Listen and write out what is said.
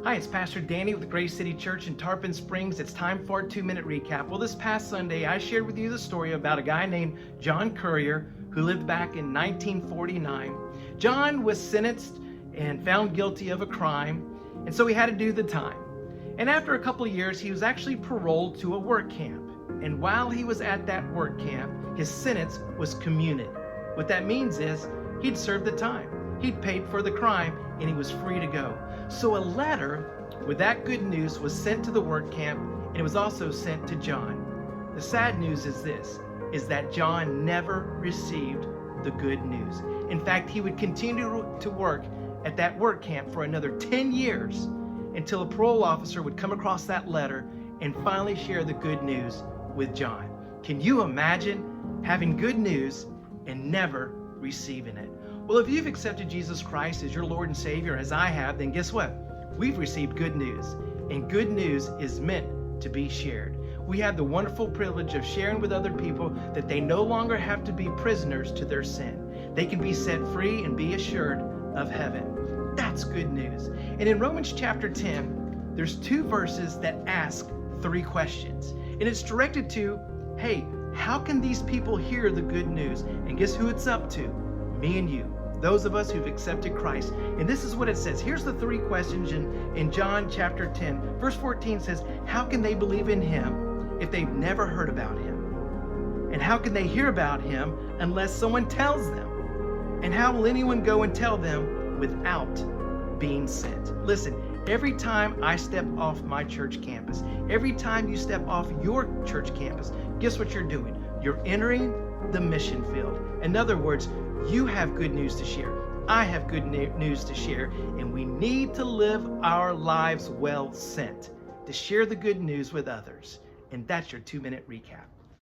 Hi, it's Pastor Danny with Grace City Church in Tarpon Springs. It's time for a 2-minute recap. Well, this past Sunday, I shared with you the story about a guy named John Currier who lived back in 1949. John was sentenced and found guilty of a crime, and so he had to do the time. And after a couple of years, he was actually paroled to a work camp. And while he was at that work camp, his sentence was commuted. What that means is he'd served the time. He'd paid for the crime and he was free to go. So a letter with that good news was sent to the work camp, and it was also sent to John. The sad news is this, is that John never received the good news. In fact, he would continue to work at that work camp for another 10 years until a parole officer would come across that letter and finally share the good news with John. Can you imagine having good news and never receiving it? Well, if you've accepted Jesus Christ as your Lord and Savior, as I have, then guess what? We've received good news, and good news is meant to be shared. We have the wonderful privilege of sharing with other people that they no longer have to be prisoners to their sin. They can be set free and be assured of heaven. That's good news. And in Romans chapter 10, there's 2 verses that ask 3 questions. And it's directed to, hey, how can these people hear the good news? And guess who it's up to? Me and you, those of us who've accepted Christ. And this is what it says. Here's the 3 questions in John chapter 10. Verse 14 says, how can they believe in him if they've never heard about him? And how can they hear about him unless someone tells them? And how will anyone go and tell them without being sent? Listen, every time I step off my church campus, every time you step off your church campus, guess what you're doing? You're entering the mission field. In other words, you have good news to share. I have good news to share, and we need to live our lives well sent to share the good news with others. And that's your 2-minute recap.